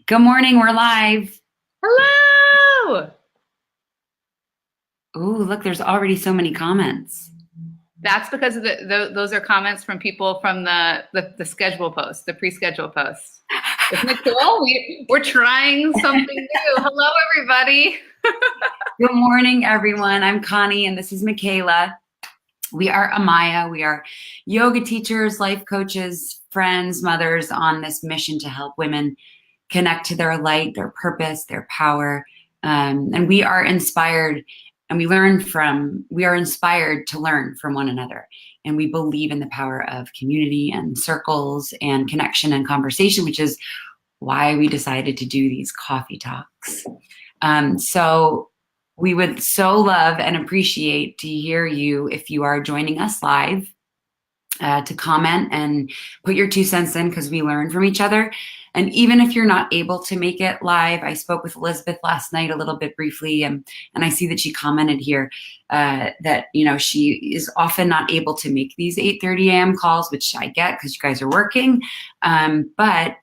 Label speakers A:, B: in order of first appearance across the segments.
A: Good morning, we're live.
B: Hello!
A: Ooh, look, there's already so many comments.
B: That's because of those are comments from people from the schedule post, the pre-schedule post. Isn't it cool? We're trying something new. Hello, everybody.
A: Good morning, everyone. I'm Connie, and this is Michaela. We are Emaya. We are yoga teachers, life coaches, friends, mothers on this mission to help women connect to their light, their purpose, their power. And we are inspired and we are inspired to learn from one another. And we believe in the power of community and circles and connection and conversation, which is why we decided to do these coffee talks. So we would so love and appreciate to hear you if you are joining us live, to comment and put your 2 cents in, because we learn from each other. And even if you're not able to make it live, I spoke with Elizabeth last night a little bit briefly, and I see that she commented here that she is often not able to make these 8:30 a.m. calls, which I get because you guys are working. But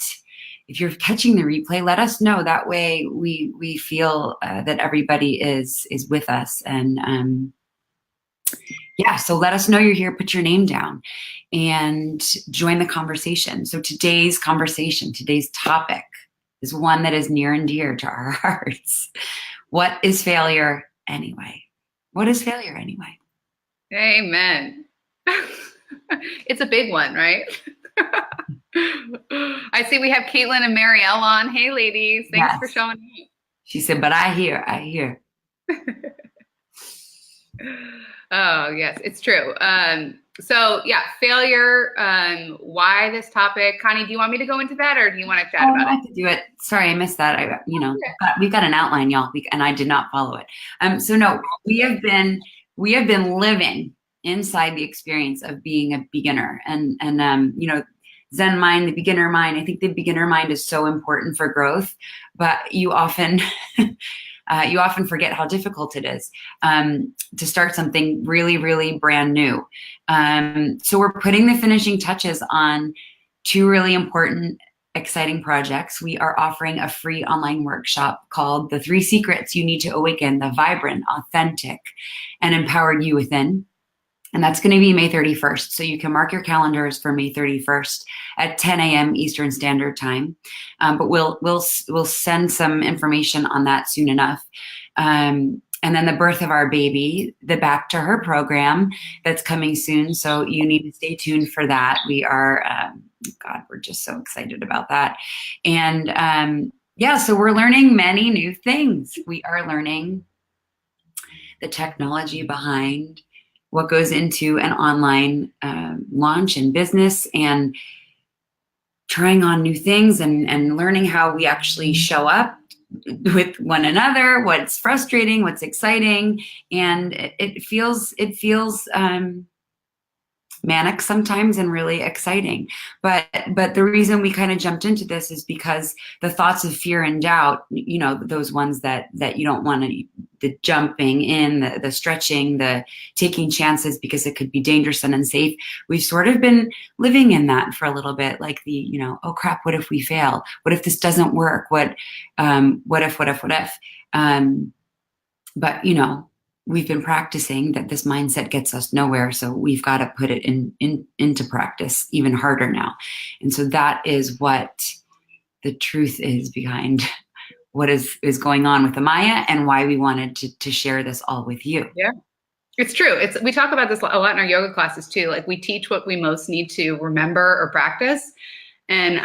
A: if you're catching the replay, let us know. That way we feel that everybody is with us. And yeah, so let us know you're here, put your name down, and join the conversation. So today's topic is one that is near and dear to our hearts. What is failure anyway? What is failure anyway?
B: Amen. It's a big one, right? I see we have Caitlin and Marielle on. Hey, ladies. Thanks for showing up.
A: She said, but I hear.
B: Oh, yes, it's true. So yeah, failure, why this topic? Connie, do you want me to go into that, or do you want to chat about it?
A: I could do it. Sorry, I missed that. We've got an outline, y'all, and I did not follow it. So no, we have been living inside the experience of being a beginner, and Zen mind, the beginner mind. I think the beginner mind is so important for growth, but you often forget how difficult it is to start something really, really brand new. So we're putting the finishing touches on 2 really important, exciting projects. We are offering a free online workshop called The 3 Secrets You Need to Awaken the Vibrant, Authentic, and Empowered You Within. And that's going to be May 31st. So you can mark your calendars for May 31st at 10 a.m. Eastern Standard Time. But we'll send some information on that soon enough. And then the birth of our baby, the Back to Her program, that's coming soon. So you need to stay tuned for that. We are, we're just so excited about that. And so we're learning many new things. We are learning the technology behind what goes into an online launch and business, and trying on new things and learning how we actually show up with one another, what's frustrating, what's exciting. And it feels manic sometimes and really exciting. But the reason we kind of jumped into this is because the thoughts of fear and doubt, those ones that you don't want to, the jumping in, the stretching, the taking chances because it could be dangerous and unsafe. We've sort of been living in that for a little bit, like oh crap, what if we fail? What if this doesn't work? What if? But we've been practicing that this mindset gets us nowhere. So we've got to put it into practice even harder now. And so that is what the truth is behind what is going on with Emaya, and why we wanted to share this all with you.
B: Yeah, it's true. We talk about this a lot in our yoga classes too. Like, we teach what we most need to remember or practice. And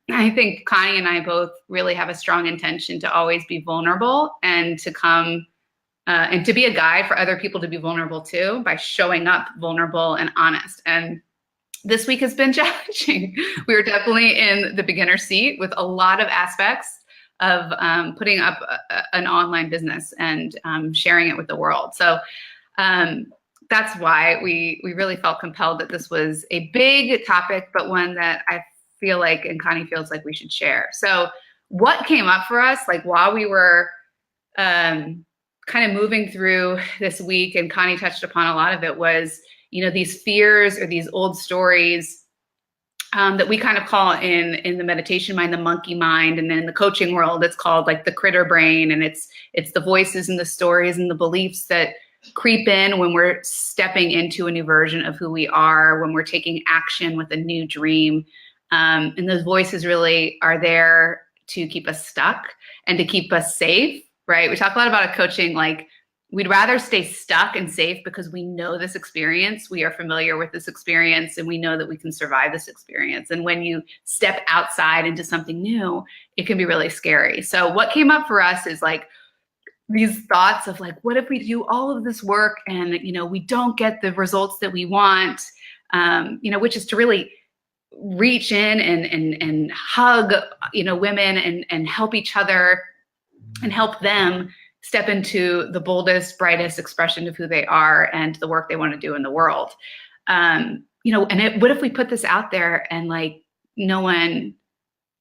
B: I think Connie and I both really have a strong intention to always be vulnerable, and to come and to be a guide for other people to be vulnerable too, by showing up vulnerable and honest. And this week has been challenging. We were definitely in the beginner seat with a lot of aspects of putting up an online business and sharing it with the world. So that's why we really felt compelled that this was a big topic, but one that I feel like, and Connie feels like, we should share. So what came up for us, like while we were kind of moving through this week, and Connie touched upon a lot of it, was, these fears or these old stories that we kind of call in the meditation mind, the monkey mind. And then in the coaching world, it's called like the critter brain. And it's the voices and the stories and the beliefs that creep in when we're stepping into a new version of who we are, when we're taking action with a new dream. And those voices really are there to keep us stuck and to keep us safe, right? We talk a lot about coaching, like we'd rather stay stuck and safe because we know this experience, we are familiar with this experience, and we know that we can survive this experience. And when you step outside into something new, it can be really scary. So what came up for us is like these thoughts of like, what if we do all of this work and, you know, we don't get the results that we want, you know, which is to really reach in and hug, you know, women and help each other and help them step into the boldest, brightest expression of who they are and the work they want to do in the world. You know, and what if we put this out there and like no one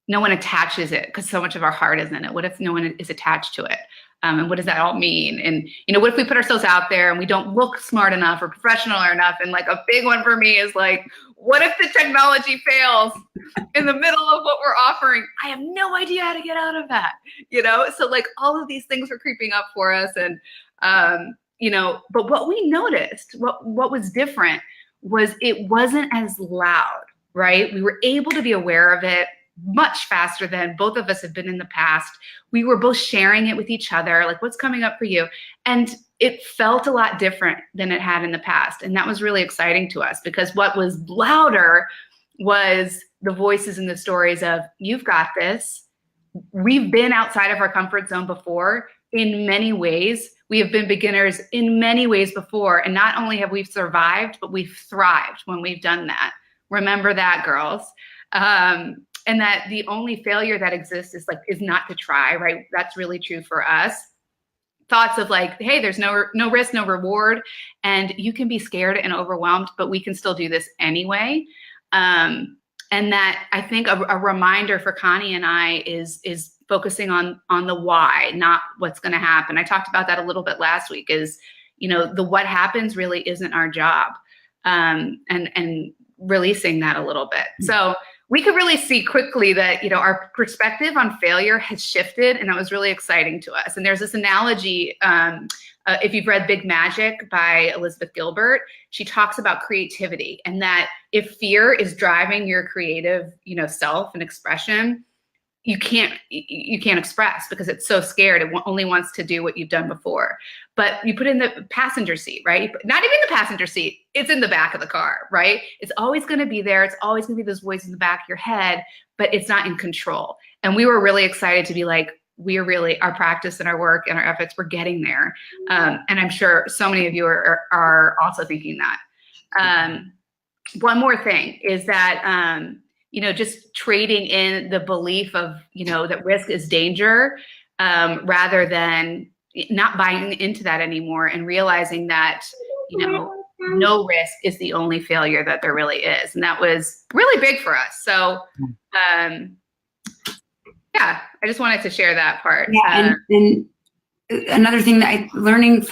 B: attaches it because so much of our heart is in it? What if no one is attached to it? And what does that all mean? And, you know, what if we put ourselves out there and we don't look smart enough or professional enough? And like a big one for me is like, what if the technology fails in the middle of what we're offering? I have no idea how to get out of that, you know? So like all of these things were creeping up for us. And, you know, but what we noticed, what was different was it wasn't as loud, right? We were able to be aware of it much faster than both of us have been in the past. We were both sharing it with each other, like what's coming up for you. And it felt a lot different than it had in the past. And that was really exciting to us because what was louder was the voices and the stories of, you've got this. We've been outside of our comfort zone before in many ways. We have been beginners in many ways before. And not only have we survived, but we've thrived when we've done that. Remember that, girls. And that the only failure that exists is not to try, right? That's really true for us. Thoughts of like, hey, there's no risk, no reward, and you can be scared and overwhelmed, but we can still do this anyway. And that I think a reminder for Connie and I is focusing on the why, not what's going to happen. I talked about that a little bit last week. Is, you know, the what happens really isn't our job, and releasing that a little bit. So we could really see quickly that, you know, our perspective on failure has shifted, and that was really exciting to us. And there's this analogy, if you've read Big Magic by Elizabeth Gilbert, she talks about creativity and that if fear is driving your creative, you know, self and expression, you can't express because it's so scared. It only wants to do what you've done before. But you put in the passenger seat, right? Not even the passenger seat. It's in the back of the car, right? It's always going to be there. It's always going to be those voices in the back of your head, but it's not in control. And we were really excited to be like, we are really, our practice and our work and our efforts, we're getting there. And I'm sure so many of you are also thinking that. One more thing is that, you know, just trading in the belief of, you know, that risk is danger, rather than not buying into that anymore and realizing that, you know, no risk is the only failure that there really is. And that was really big for us. So, yeah, I just wanted to share that part.
A: Yeah, and another thing that learning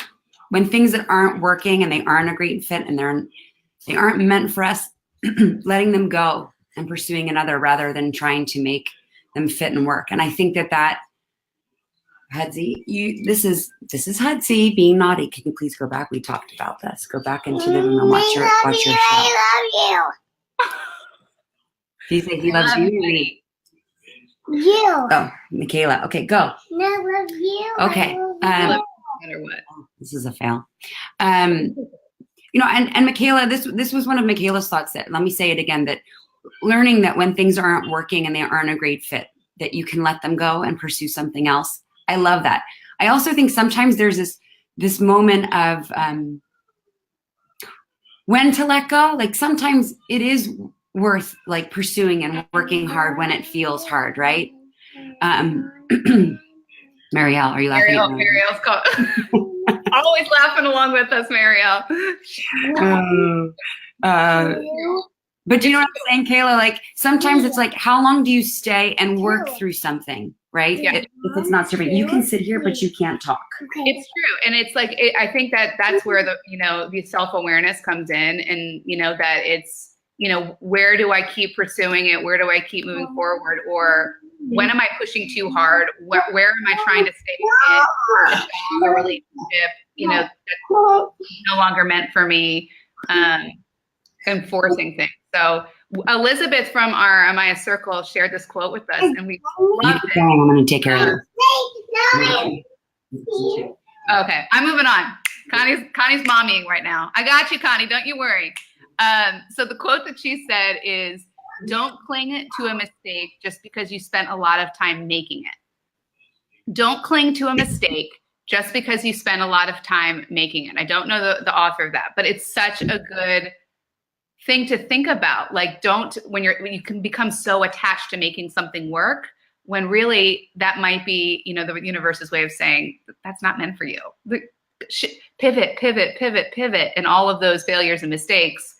A: when things that aren't working and they aren't a great fit and they aren't meant for us, letting them go and pursuing another rather than trying to make them fit and work. And I think that Hudzy, this is Hudzy being naughty. Can you please go back? We talked about this. Go back into the room and watch your show.
C: I love
A: Do you think he loves you?
C: you. You.
A: Oh, Michaela. Okay, go.
C: I love you.
A: Okay.
B: No matter what.
A: This is a fail. You know, and Michaela, this was one of Michaela's thoughts that, let me say it again, that learning that when things aren't working and they aren't a great fit, that you can let them go and pursue something else. I love that. I also think sometimes there's this moment of when to let go. Like sometimes it is worth like pursuing and working hard when it feels hard, right? Marielle, are you laughing?
B: Marielle's always laughing along with us, Marielle.
A: But do you know what I'm saying, Kayla? Like sometimes it's like, how long do you stay and work through something, right?
B: Yeah.
A: If it's not serving, you can sit here, but you can't talk.
B: It's true. And it's like, I think that's where the self-awareness comes in, and, you know, that it's, where do I keep pursuing it? Where do I keep moving forward? Or when am I pushing too hard? Where am I trying to stay in a job, a relationship, that's no longer meant for me, and forcing things. So Elizabeth from our Emaya Circle shared this quote with us, and we loved it.
A: I'm going to take care of
C: No.
B: Okay, I'm moving on. Connie's mommying right now. I got you, Connie. Don't you worry. So the quote that she said is, "Don't cling to a mistake just because you spent a lot of time making it." Don't cling to a mistake just because you spent a lot of time making it. I don't know the author of that, but it's such a good thing to think about. Like, when you can become so attached to making something work, when really that might be, the universe's way of saying that's not meant for you. Pivot, pivot, pivot, pivot. And all of those failures and mistakes,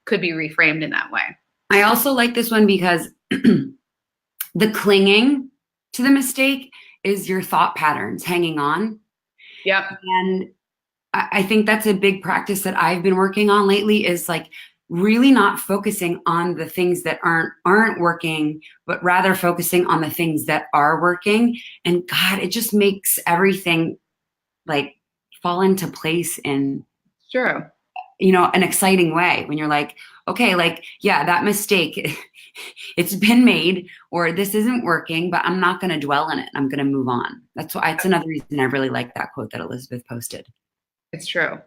B: could be reframed in that way.
A: I also like this one because the clinging to the mistake is your thought patterns hanging on.
B: Yep.
A: And I think that's a big practice that I've been working on lately, is like really not focusing on the things that aren't working, but rather focusing on the things that are working. And God, it just makes everything like fall into place in
B: Sure.
A: An exciting way, when you're like, okay, like, yeah, that mistake, it's been made, or this isn't working, but I'm not going to dwell in it. I'm going to move on. It's another reason I really like that quote that Elizabeth posted.
B: It's true.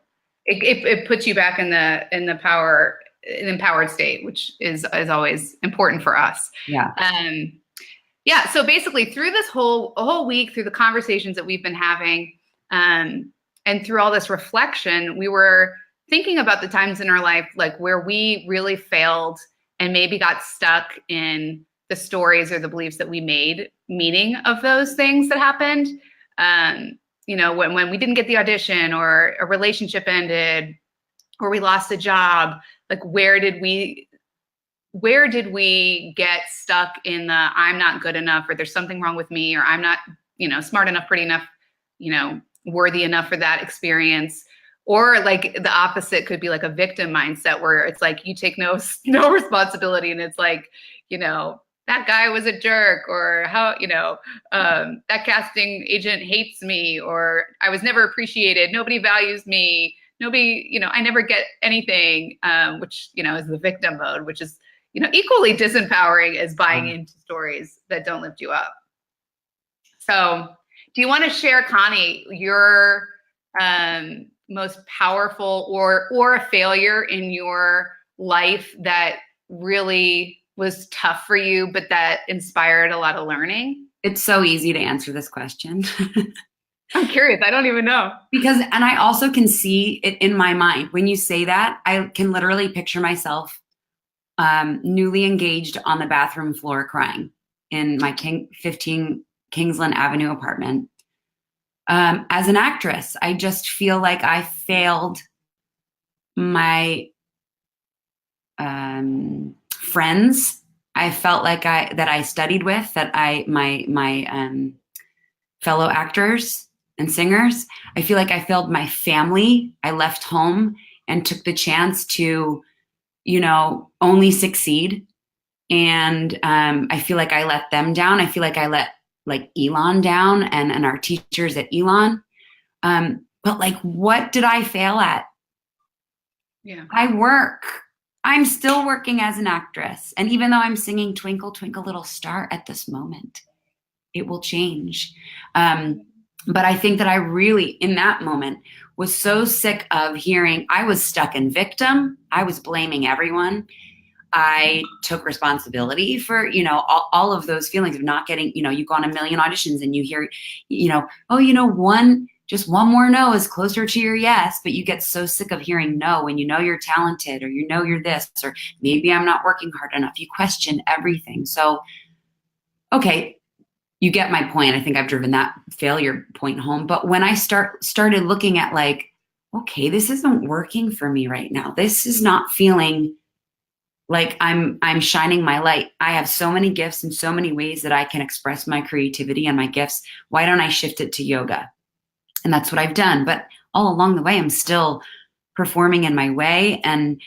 B: It puts you back in the empowered state, which is always important for us.
A: Yeah.
B: Yeah. So basically, through this whole week, through the conversations that we've been having, and through all this reflection, we were thinking about the times in our life, like where we really failed and maybe got stuck in the stories or the beliefs that we made meaning of those things that happened. When we didn't get the audition, or a relationship ended, or we lost a job, like where did we get stuck in the I'm not good enough, or there's something wrong with me, or I'm not, smart enough, pretty enough, worthy enough for that experience. Or like the opposite could be like a victim mindset, where it's like you take no responsibility, and it's like, that guy was a jerk, or how, that casting agent hates me, or I was never appreciated. Nobody values me. Nobody, I never get anything, which, is the victim mode, which is, equally disempowering as buying into stories that don't lift you up. So do you want to share, Connie, your most powerful or a failure in your life that really was tough for you, but that inspired a lot of learning?
A: It's so easy to answer this question.
B: I'm curious. I don't even know.
A: And I also can see it in my mind. When you say that, I can literally picture myself newly engaged on the bathroom floor crying in my 15 Kingsland Avenue apartment. As an actress, I just feel like I failed my friends. I felt like that I studied with, that my fellow actors and singers. I feel like I failed my family. I left home and took the chance to, only succeed. And I feel like I let them down. I feel like I let Elon down and our teachers at Elon. But like, what did I fail at?
B: Yeah.
A: I'm still working as an actress. And even though I'm singing Twinkle, Twinkle, Little Star at this moment, it will change. But I think that I really, in that moment, was so sick of hearing I was stuck in victim. I was blaming everyone. I took responsibility for, all of those feelings of not getting, you go on a million auditions and you hear, just one more no is closer to your yes, but you get so sick of hearing no when you're talented, or you're this, or maybe I'm not working hard enough. You question everything. So, okay, you get my point. I think I've driven that failure point home. But when I started looking at like, okay, this isn't working for me right now. This is not feeling like I'm shining my light. I have so many gifts and so many ways that I can express my creativity and my gifts. Why don't I shift it to yoga? And that's what I've done. But all along the way, I'm still performing in my way. And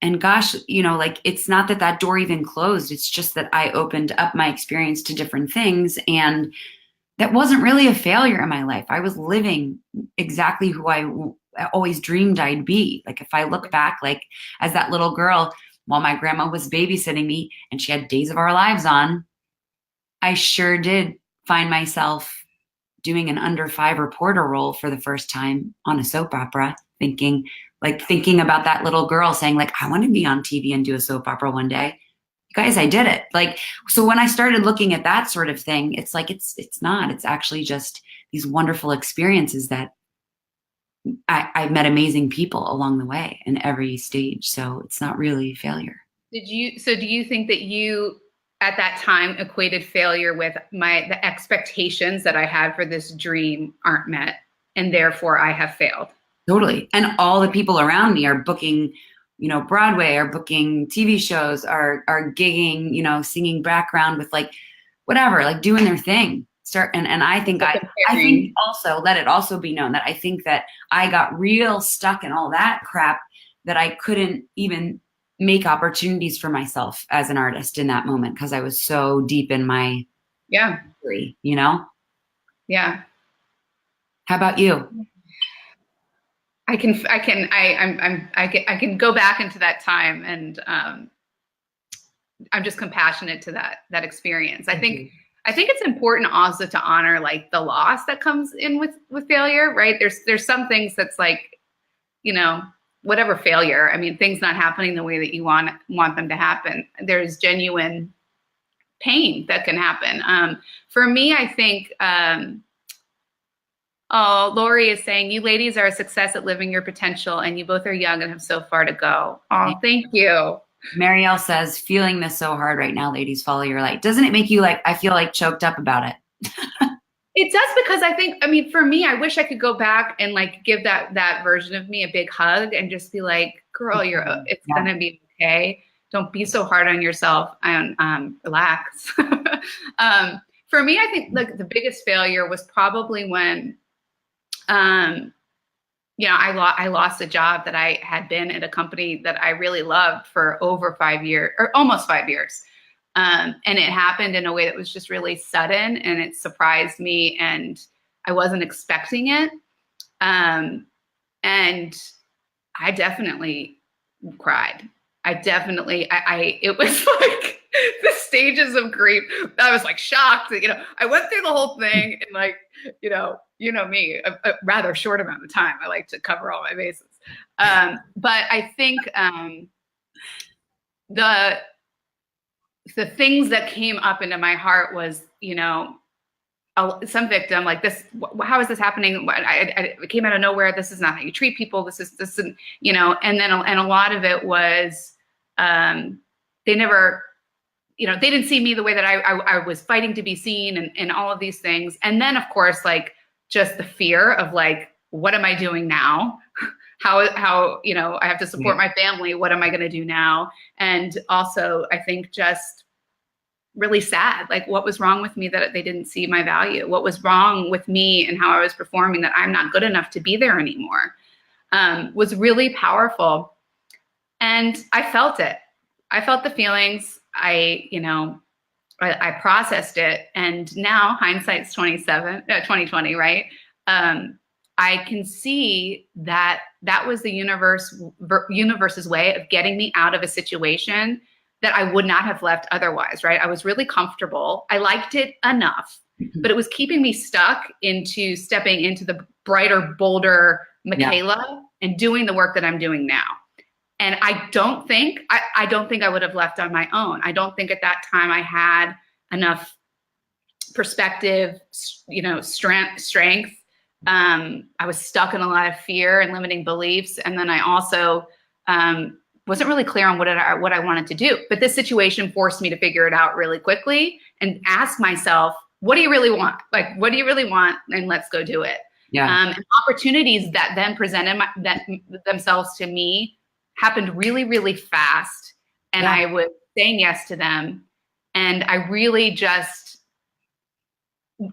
A: and gosh, you know, like it's not that that door even closed. It's just that I opened up my experience to different things. And that wasn't really a failure in my life. I was living exactly who I always dreamed I'd be. Like if I look back, like as that little girl, while my grandma was babysitting me and she had Days of Our Lives on, I sure did find myself doing an under five reporter role for the first time on a soap opera, thinking about that little girl saying like, I want to be on TV and do a soap opera one day. You guys, I did it. Like, so when I started looking at that sort of thing, it's like, it's not, it's actually just these wonderful experiences that I met amazing people along the way in every stage. So it's not really failure.
B: Do you think that you at that time equated failure with the expectations that I had for this dream aren't met, and therefore I have failed?
A: Totally. And all the people around me are booking, you know, Broadway, are booking TV shows, are gigging, you know, singing background with like whatever, like doing their thing. And I think I think also, let it also be known that I think that I got real stuck in all that crap that I couldn't even make opportunities for myself as an artist in that moment because I was so deep in my history, you know?
B: Yeah.
A: How about you?
B: I can go back into that time, and I'm just compassionate to that experience. I think it's important also to honor like the loss that comes in with failure, right? There's some things that's like, you know, whatever failure. I mean, things not happening the way that you want them to happen. There's genuine pain that can happen. For me, I think, Lori is saying, you ladies are a success at living your potential, and you both are young and have so far to go. Oh, thank you.
A: Marielle says, feeling this so hard right now, ladies, follow your light. Doesn't it make you like, I feel like choked up about it?
B: It does, because I mean, for me, I wish I could go back and like give that version of me a big hug and just be like, girl, it's gonna be okay. Don't be so hard on yourself, and relax. For me, I think like the biggest failure was probably when, you know, I lost a job that I had been at a company that I really loved for over 5 years, or almost 5 years. And it happened in a way that was just really sudden, and it surprised me, and I wasn't expecting it. And I definitely cried. It was like the stages of grief. I was like shocked that, you know, I went through the whole thing in like, you know me, a rather short amount of time. I like to cover all my bases. But I think the things that came up into my heart was, you know, some victim like this. How is this happening? It came out of nowhere. This is not how you treat people. This is, you know, and a lot of it was, they never, you know, they didn't see me the way that I was fighting to be seen, and all of these things. And then of course, like just the fear of like, what am I doing now? How, you know, I have to support my family. What am I going to do now? And also, I think just really sad, like what was wrong with me that they didn't see my value? What was wrong with me and how I was performing that I'm not good enough to be there anymore? Was really powerful. And I felt it. I felt the feelings. I processed it. And now hindsight's 2020, right? I can see that was the universe's way of getting me out of a situation that I would not have left otherwise, right? I was really comfortable. I liked it enough, but it was keeping me stuck into stepping into the brighter, bolder Michaela and doing the work that I'm doing now. And I don't think I would have left on my own. I don't think at that time I had enough perspective, you know, strength. I was stuck in a lot of fear and limiting beliefs. And then I also wasn't really clear on what I wanted to do. But this situation forced me to figure it out really quickly and ask myself, what do you really want? Like, what do you really want? And let's go do it. And opportunities that then presented themselves to me happened really, really fast. And I was saying yes to them. And I really just,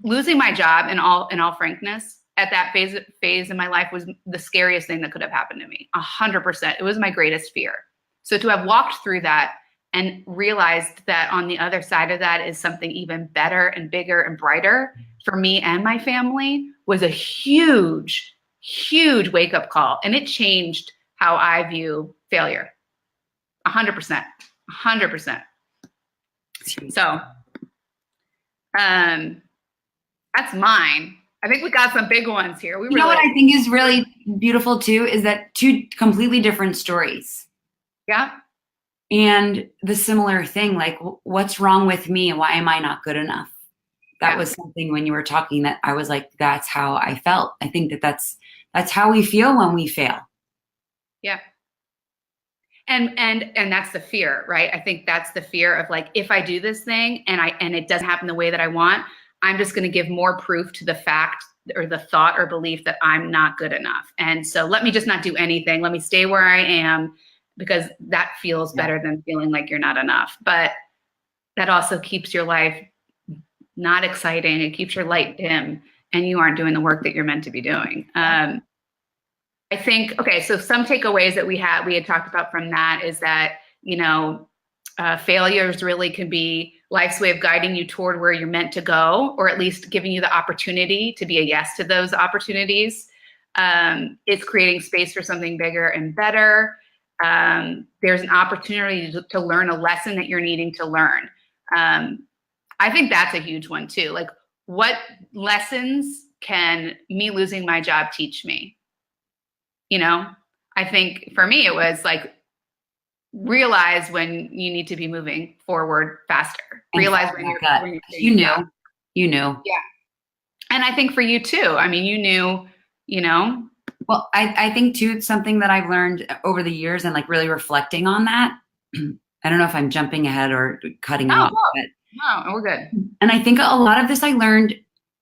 B: losing my job in all frankness, at that phase in my life was the scariest thing that could have happened to me. 100%. It was my greatest fear. So to have walked through that and realized that on the other side of that is something even better and bigger and brighter for me and my family was a huge, huge wake-up call. And it changed how I view failure. 100%. 100%. So that's mine. I think we got some big ones here.
A: You know what I think is really beautiful too is that two completely different stories.
B: Yeah.
A: And the similar thing, like, what's wrong with me? Why am I not good enough? That was something when you were talking that I was like, that's how I felt. I think that's how we feel when we fail.
B: Yeah. And that's the fear, right? I think that's the fear of like, if I do this thing and it doesn't happen the way that I want, I'm just going to give more proof to the fact or the thought or belief that I'm not good enough. And so let me just not do anything. Let me stay where I am, because that feels better than feeling like you're not enough. But that also keeps your life not exciting. It keeps your light dim, and you aren't doing the work that you're meant to be doing. I think, okay, so some takeaways that we had talked about from that is that, failures really can be life's way of guiding you toward where you're meant to go, or at least giving you the opportunity to be a yes to those opportunities. It's creating space for something bigger and better. There's an opportunity to learn a lesson that you're needing to learn. I think that's a huge one too. Like, what lessons can me losing my job teach me? I think for me, it was like, realize when you need to be moving forward faster.
A: And
B: realize when
A: you knew.
B: Yeah. And I think for you too. I mean, you knew,
A: Well, I think too, it's something that I've learned over the years and like really reflecting on that. I don't know if I'm jumping ahead or cutting off.
B: No, we're good.
A: And I think a lot of this I learned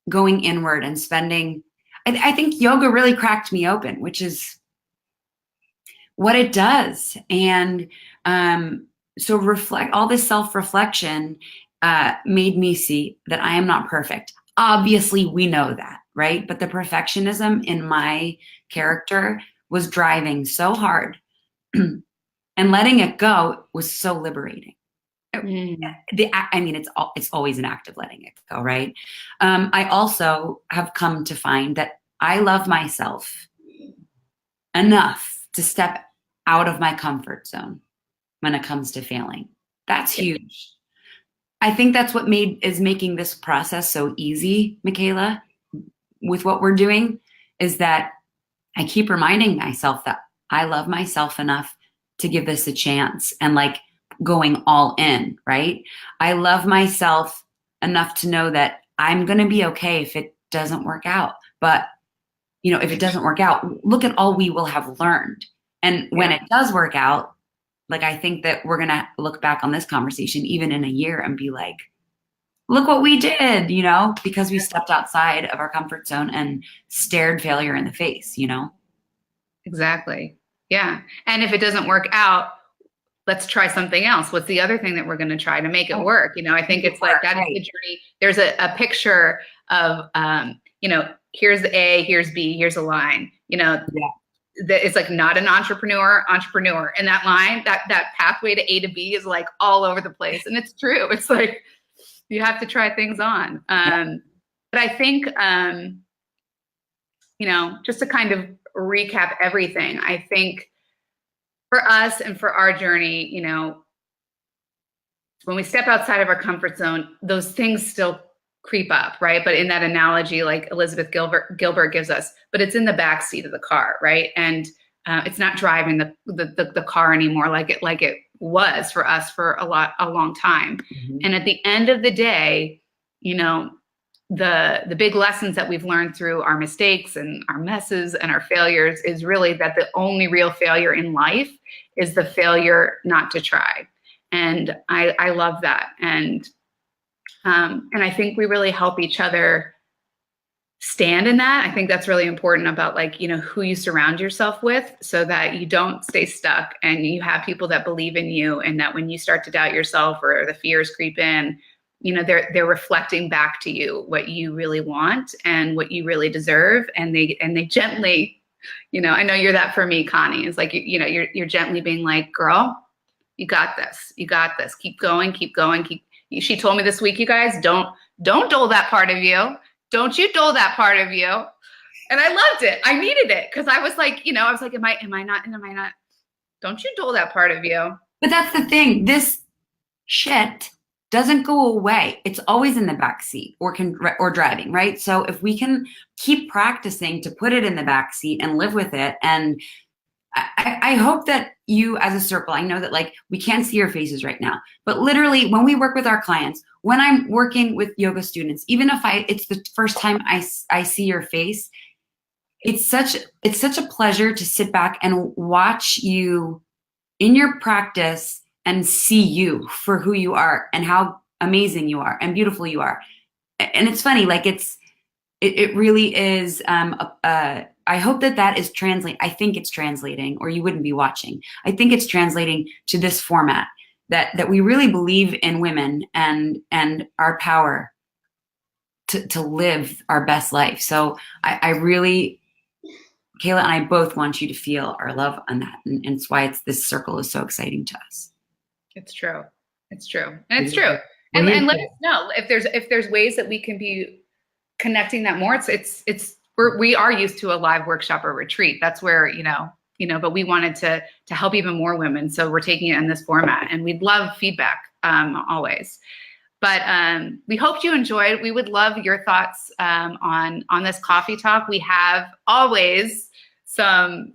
A: going inward and spending, I think yoga really cracked me open, which is what it does. And so all this self-reflection made me see that I am not perfect. Obviously, we know that, right? But the perfectionism in my character was driving so hard, and letting it go was so liberating. It's always an act of letting it go, right? I also have come to find that I love myself enough to step out of my comfort zone when it comes to failing. That's huge. I think that's what is making this process so easy, Michaela, with what we're doing, is that I keep reminding myself that I love myself enough to give this a chance, and like going all in, right? I love myself enough to know that I'm going to be okay if it doesn't work out. But, if it doesn't work out, look at all we will have learned. And when it does work out, like, I think that we're going to look back on this conversation even in a year and be like, look what we did, because we stepped outside of our comfort zone and stared failure in the face,
B: Exactly. Yeah. And if it doesn't work out, let's try something else. What's the other thing that we're going to try to make it work? I think it's like that is the journey. There's a picture of, here's the A, here's B, here's a line, it's like not an entrepreneur. And that line, that pathway to A to B is like all over the place. And it's true. It's like, you have to try things on. But I think, just to kind of recap everything, I think for us and for our journey, when we step outside of our comfort zone, those things still creep up, right? But in that analogy, like Elizabeth Gilbert gives us, but it's in the back seat of the car, right? And it's not driving the car anymore like it was for us for a long time. Mm-hmm. And at the end of the day, the big lessons that we've learned through our mistakes and our messes and our failures is really that the only real failure in life is the failure not to try. And I love that. And I think we really help each other stand in that. I think that's really important about who you surround yourself with, so that you don't stay stuck and you have people that believe in you, and that when you start to doubt yourself or the fears creep in, they're reflecting back to you what you really want and what you really deserve. And they gently, I know you're that for me, Connie. It's like, you're gently being like, girl, You got this. You got this. Keep going. Keep going. She told me this week, you guys, don't dull that part of you. Don't you dull that part of you. And I loved it. I needed it because I was like, am I not? Don't you dull that part of you.
A: But that's the thing. This shit doesn't go away. It's always in the back seat or driving, right? So if we can keep practicing to put it in the back seat and live with it, and I hope that you as a circle, I know that like we can't see your faces right now, but literally when we work with our clients, when I'm working with yoga students, even if it's the first time I see your face, it's such a pleasure to sit back and watch you in your practice and see you for who you are and how amazing you are and beautiful you are. And it's funny, like it really is. I hope that is translating. I think it's translating, or you wouldn't be watching. I think it's translating to this format that we really believe in women and our power to live our best life. So I really, Kayla and I both want you to feel our love on that, and it's why this circle is so exciting to us.
B: It's true. It's true. And it's true. And let us know if there's ways that we can be connecting that more. We are used to a live workshop or retreat. That's where, but we wanted to help even more women. So we're taking it in this format, and we'd love feedback always. But we hoped you enjoyed. We would love your thoughts on this coffee talk. We have always some,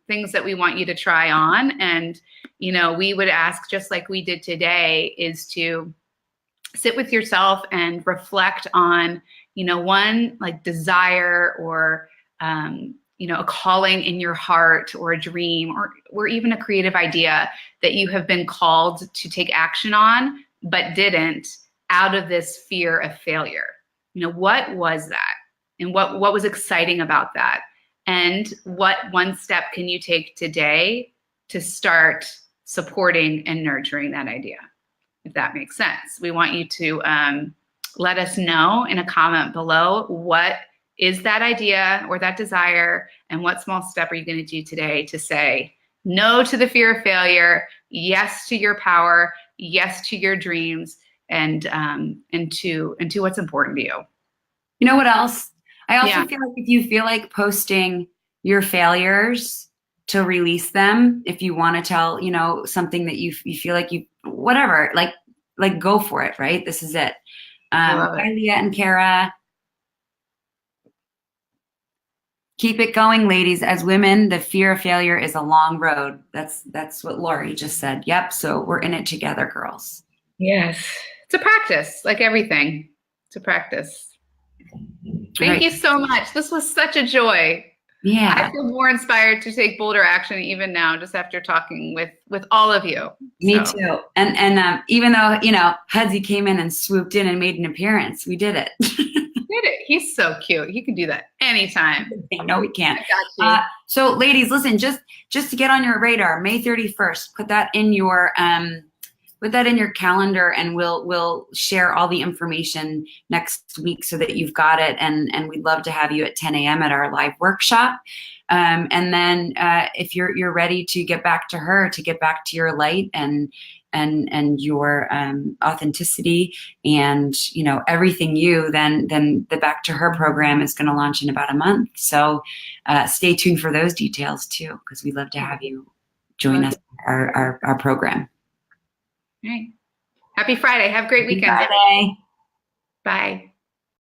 B: things that we want you to try on. And, we would ask, just like we did today, is to sit with yourself and reflect on, one like desire or, a calling in your heart or a dream or even a creative idea that you have been called to take action on, but didn't, out of this fear of failure. What was that? And what was exciting about that? And what one step can you take today to start supporting and nurturing that idea? If that makes sense. We want you to let us know in a comment below, what is that idea or that desire, and what small step are you going to do today to say no to the fear of failure, yes to your power, yes to your dreams, and to what's important to you.
A: You know what else? I also feel like if you feel like posting your failures to release them, if you want to tell, something that you feel like whatever, like go for it, right? This is it. Hi, Leah and Kara. Keep it going, ladies. As women, the fear of failure is a long road. That's what Lori just said. Yep. So we're in it together, girls.
B: Yes. It's a practice, like everything. It's a practice. Thank you so much. This was such a joy.
A: Yeah.
B: I feel more inspired to take bolder action even now, just after talking with all of you.
A: Me too. And even though, Hudzy came in and swooped in and made an appearance, we did it.
B: Did it. He's so cute. He can do that anytime.
A: No, we can't.
B: I got you.
A: So ladies, listen, just to get on your radar, May 31st, put that in your calendar, and we'll share all the information next week so that you've got it. And we'd love to have you at 10 a.m. at our live workshop. And then if you're ready to get back to her, to get back to your light and your authenticity and everything then the Back to Her program is going to launch in about a month. So stay tuned for those details too, because we'd love to have you join us our program.
B: All right. Happy Friday. Have a great weekend.
A: Friday.
B: Bye.